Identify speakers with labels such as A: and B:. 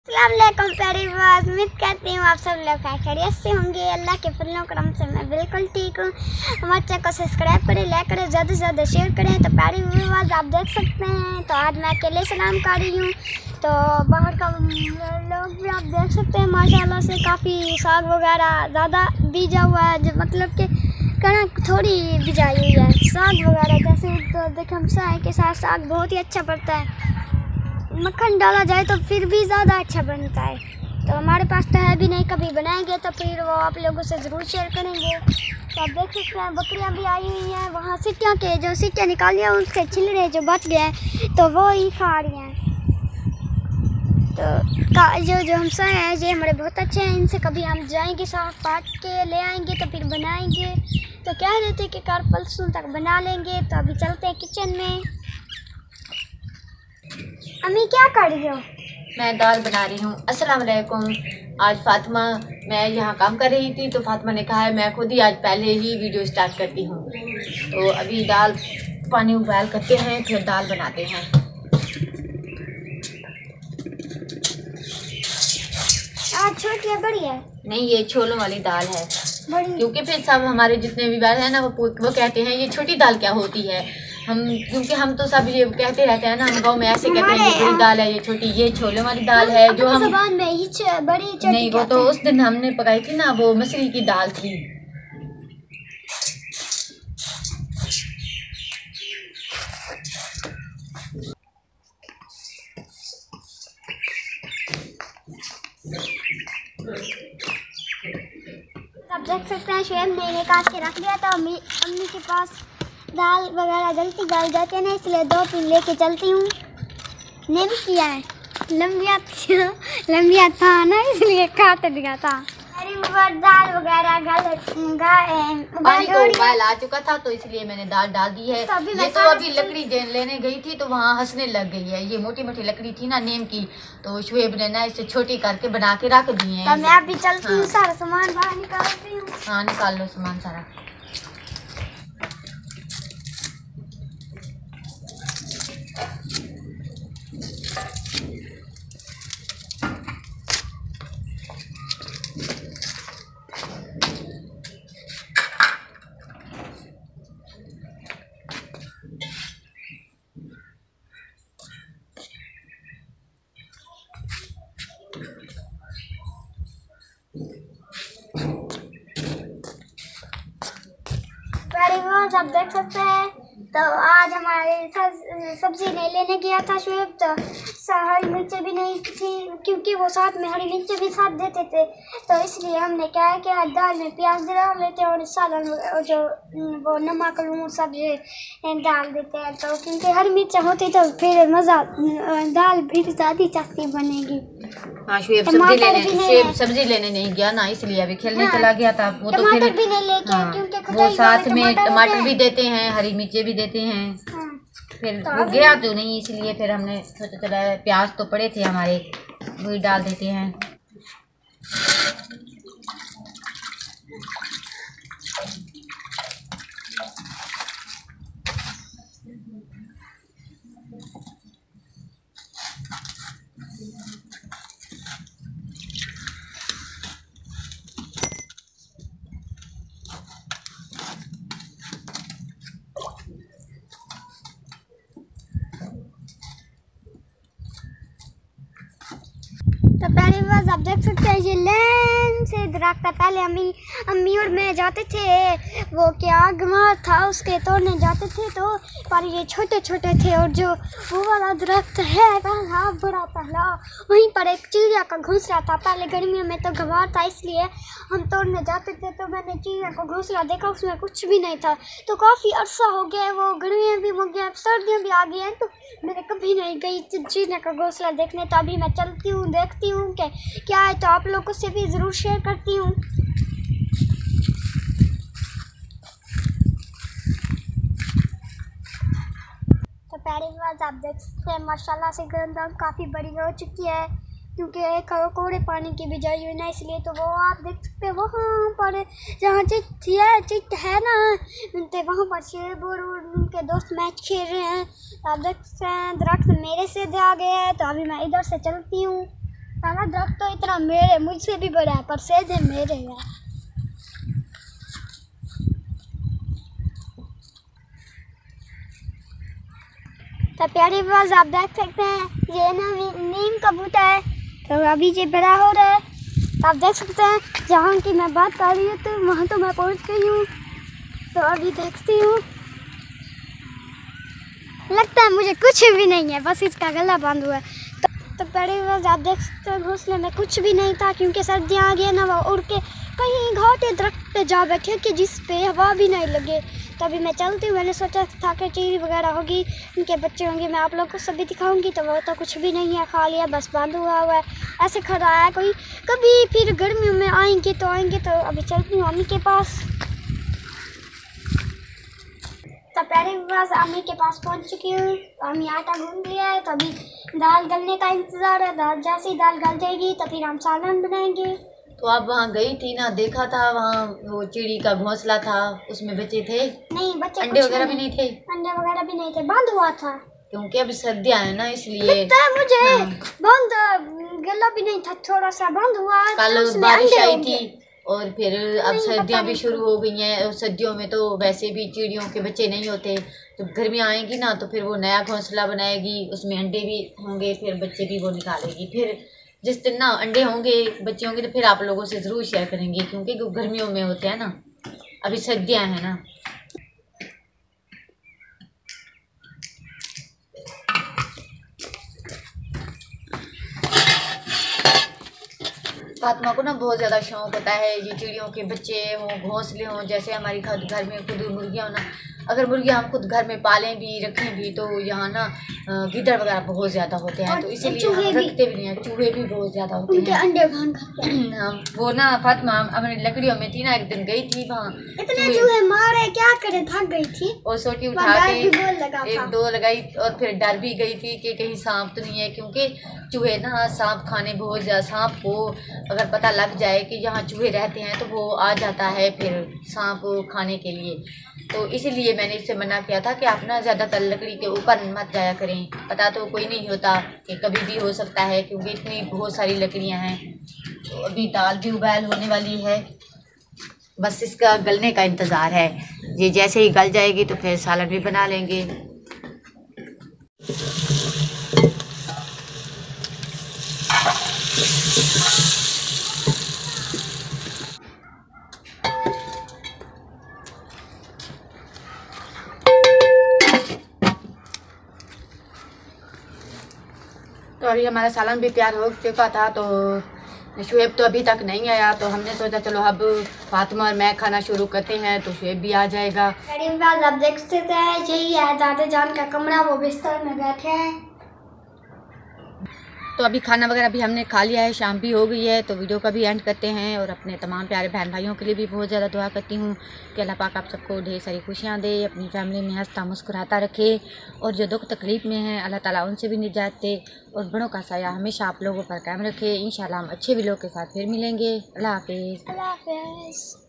A: अस्सलाम वालेकुम प्यारे व्यूअर्स, उम्मीद करती हूँ आप सब लोग खैरियत से होंगे। अल्लाह के फजल करम से मैं बिल्कुल ठीक हूँ। हमारे चैनल को सब्सक्राइब करें, लाइक करें, ज़्यादा से ज़्यादा शेयर करें। तो प्यारे व्यूअर्स आप देख सकते हैं, तो आज मैं अकेले सलाम कर रही हूँ। तो बाहर का लोग भी आप देख सकते हैं, माशाल्लाह से काफ़ी साग वगैरह ज़्यादा बीजा हुआ है, जो मतलब कि कणक थोड़ी बिजाई हुई है साग वगैरह जैसे। तो देखें हम चाय के साथ साग बहुत ही अच्छा पड़ता है, मक्खन डाला जाए तो फिर भी ज़्यादा अच्छा बनता है। तो हमारे पास तो है भी नहीं, कभी बनाएंगे तो फिर वो आप लोगों से ज़रूर शेयर करेंगे। तो आप देख सकते हैं बकरियां भी आई हुई हैं, वहाँ सीटियाँ के जो सीटियाँ निकाली हैं उसके छिलरे जो बच गए हैं तो वो ही खा रही हैं। तो जो हमसाए हैं ये हमारे बहुत अच्छे हैं, इनसे कभी हम जाएंगे साग काट के ले आएंगे तो फिर बनाएंगे। तो कह रहे थे कि कल परसों तक बना लेंगे। तो अभी चलते हैं किचन में। अम्मी क्या कर रही हो?
B: मैं दाल बना रही हूँ। अस्सलाम वालेकुम। आज फातिमा, मैं यहाँ काम कर रही थी तो फातिमा ने कहा है मैं खुद ही आज पहले ही वीडियो स्टार्ट करती हूँ। तो अभी दाल पानी उबाल करते हैं, फिर दाल बनाते हैं।
A: आज छोटी है बड़ी है?
B: नहीं, ये छोलों वाली दाल है
A: बड़ी।
B: क्योंकि फिर सब हमारे जितने भी बात है ना वो कहते हैं ये छोटी दाल क्या होती है। क्योंकि हम तो सब ये कहते रहते हैं ना, हम गाँव में ऐसे कहते हैं ये बड़ी दाल है, ये छोटी, ये छोले वाली दाल है जो हम
A: ज़बान में ही बड़ी छोटी
B: नहीं, वो तो उस दिन हमने पकाई थी ना, वो मसूरी की दाल थी।
A: आप देख सकते हैं शुएब ने ये काट के रख दिया था। अम्मी के पास दाल वगैरह जल्दी गल जाते हैं ना, इसलिए 2-3 लेके चलती हूँ। ने भी किया है, लंबिया था ना इसलिए काट दिया था। अरे दाल वगैरह
B: पानी को उबाल आ चुका था तो इसलिए मैंने दाल डाल दी है। ये तो अभी लकड़ी लेने गई थी तो वहाँ हंसने लग गई है। ये मोटी मोटी लकड़ी थी ना नीम की, तो शुएब ने ना इसे छोटी करके बना के रख दी है।
A: तो मैं अभी चलती हूँ, सारा सामान बाहर निकालती हूँ।
B: हाँ, निकाल लो सामान सारा।
A: आप देख सकते हैं, तो आज हमारे सब्जी नहीं लेने गया था शुएब, तो हरी मिर्चें भी नहीं थी क्योंकि वो साथ में हरी मिर्चें भी साथ देते थे। तो इसलिए हमने क्या है कि दाल में प्याज डाल लेते हैं और सालन जो वो नमक लूँ सब डाल देते हैं। तो क्योंकि हरी मिर्चें होती तो फिर मज़ा दाल फिर ज़्यादा टेस्टी बनेगी।
B: हाँ, शुएब सब्जी लेने नहीं गया ना, इसलिए अभी खेलने चला गया था। वो तो फिर
A: भी नहीं लेके क्योंकि
B: वो साथ में टमाटर भी देते हैं, हरी मिर्चें भी देते हैं। फिर वो गया तो नहीं, इसलिए फिर हमने सोचा चला प्याज तो पड़े थे हमारे, वही डाल देते हैं।
A: तो पहली बार आप देख सकते हैं ये लाइन से दरख्त है। पहले अम्मी और मैं जाते थे, वो क्या गमार था उसके तोड़ने जाते थे, तो पर ये छोटे छोटे थे। और जो वो वाला दरख्त है हाँ बड़ा पहला, वहीं पर एक चिड़िया का घोंसला था। पहले गर्मियों में तो गमार था इसलिए हम तोड़ने जाते थे, तो मैंने चिड़िया का घोंसला देखा, उसमें कुछ भी नहीं था। तो काफ़ी अरसा हो गया, वो गर्मियाँ भी हो गया, सर्दियाँ भी आ गई हैं, तो मैंने कभी नहीं गई चिड़िया का घोंसला देखने। तो अभी मैं चलती हूँ, देखती हूँ कि क्या है, तो आप लोगों से भी ज़रूर शेयर करती हूँ। तो पहली बात आप देख सकते हैं माशाल्लाह से गंदम काफ़ी बड़ी हो चुकी है, क्योंकि कोड़े पानी की बिजाई हुई ना, इसलिए। तो वो आप देख सकते हैं वहाँ पर जहाँ चिट है ना, वहाँ पर शेर और उनके दोस्त मैच खेल रहे हैं। आप देख सकते हैं दरख्त मेरे से आ गए हैं, तो अभी मैं इधर से चलती हूँ। साला दरख्त तो इतना मेरे मुझसे भी बड़ा है पर सीधे मेरे है। तो प्यारे व्यूअर्स आप देख सकते हैं ये ना नीम का बूटा है। तो अभी ये बड़ा हो रहा है। तो आप देख सकते हैं जहाँ की मैं बात कर रही हूँ तो वहाँ तो मैं पहुँच गई हूँ। तो अभी देखती हूँ, लगता है मुझे कुछ भी नहीं है, बस इसका गला बंद हुआ है। तो प्यारे व्यूअर्स आप देख सकते हैं घोंसले में कुछ भी नहीं था क्योंकि सर्दियाँ आ गई ना, वो उड़ के कहीं घाटे दरख्त पे जा बैठे कि जिस पे हवा भी नहीं लगे। तो अभी मैं चलती हूँ, मैंने सोचा था कि चीज़ वगैरह होगी, उनके बच्चे होंगे, मैं आप लोग को सभी दिखाऊंगी। तो वो तो कुछ भी नहीं है, खाली है, बस बंद हुआ है, ऐसे खड़ा है कोई। कभी फिर गर्मियों में आएंगे तो अभी चलती हूँ अम्मी के पास। तो पहले बस अम्मी के पास पहुँच चुकी हूँ। तो अम्मी आटा गूंद लिया है, तो अभी दाल गलने का इंतज़ार है। जैसे ही दाल गल जाएगी तो फिर हम सालन बनाएंगे।
B: तो आप वहाँ गई थी ना, देखा था वहाँ वो चिड़ी का घोंसला था, उसमें बच्चे थे?
A: नहीं, बच्चे
B: अंडे वगैरह भी नहीं थे?
A: अंडे वगैरह भी नहीं थे, बंद हुआ था
B: क्योंकि अभी सर्दियाँ है ना इसलिए।
A: लगता है मुझे बंद, गला भी नहीं था, थोड़ा सा बंद हुआ।
B: कल बारिश आई थी और फिर अब सर्दियाँ भी शुरू हो गई हैं और सर्दियों में तो वैसे भी चिड़ियों के बच्चे नहीं होते। जब गर्मियाँ आएंगी ना तो फिर वो नया घोंसला बनाएगी, उसमें अंडे भी होंगे, फिर बच्चे भी वो निकालेगी। फिर जिस दिन ना अंडे होंगे, बच्चे होंगे, तो फिर आप लोगों से ज़रूर शेयर करेंगे क्योंकि गर्मियों में होते हैं ना, अभी सर्दियाँ हैं ना। फातिमा को ना बहुत ज़्यादा शौक होता है ये चिड़ियों के बच्चे हों, घोंसले हों। जैसे हमारी घर में खुद मुर्गियाँ हो ना, अगर मुर्गियाँ हम खुद घर में पालें भी रखें भी तो यहाँ ना गिद्दड़ वगैरह बहुत ज़्यादा होते हैं, तो इसीलिए हम रखते भी नहीं हैं। चूहे भी बहुत ज़्यादा होते हैं,
A: अंडे खाते हैं।
B: वो ना फातिमा अपनी लकड़ियों में थी ना, एक दिन गई थी वहाँ,
A: इतने चूहे मारे, क्या करे, थक गई थी।
B: और सोटी उठा के 1-2 लगाई और फिर डर भी गई थी कि कहीं सांप तो नहीं है, क्योंकि चूहे ना सांप खाने बहुत ज़्यादा, सांप को अगर पता लग जाए कि यहाँ चूहे रहते हैं तो वो आ जाता है फिर सांप खाने के लिए। तो इसीलिए मैंने इससे मना किया था कि आप ना ज़्यादातर लकड़ी के ऊपर मत जाया करें, पता तो कोई नहीं होता कि कभी भी हो सकता है, क्योंकि इतनी बहुत सारी लकड़ियाँ हैं। तो अभी दाल भी उबाल होने वाली है, बस इसका गलने का इंतज़ार है। ये जैसे ही गल जाएगी तो फिर सालन भी बना लेंगे। तो अभी हमारा सालन भी तैयार हो चुका था, तो शुएब तो अभी तक नहीं आया, तो हमने सोचा चलो अब फातिमा और मैं खाना शुरू करते हैं तो शुएब भी आ जाएगा।
A: आप देख सकते हैं यही है दादा जान का कमरा, वो बिस्तर में बैठे हैं।
B: तो अभी खाना वगैरह भी हमने खा लिया है, शाम भी हो गई है, तो वीडियो का भी एंड करते हैं। और अपने तमाम प्यारे बहन भाइयों के लिए भी बहुत ज़्यादा दुआ करती हूँ कि अल्लाह पाक आप सबको ढेर सारी खुशियाँ दे, अपनी फैमिली में हंसता मुस्कुराता रखे, और जो दुख तकलीफ़ में हैं अल्लाह ताला उनसे भी निजात दे, और बड़ों का साया हमेशा आप लोगों पर कायम रखे। इंशाल्लाह हम अच्छे वीडियो के साथ फिर मिलेंगे। अल्लाह हाफिज़।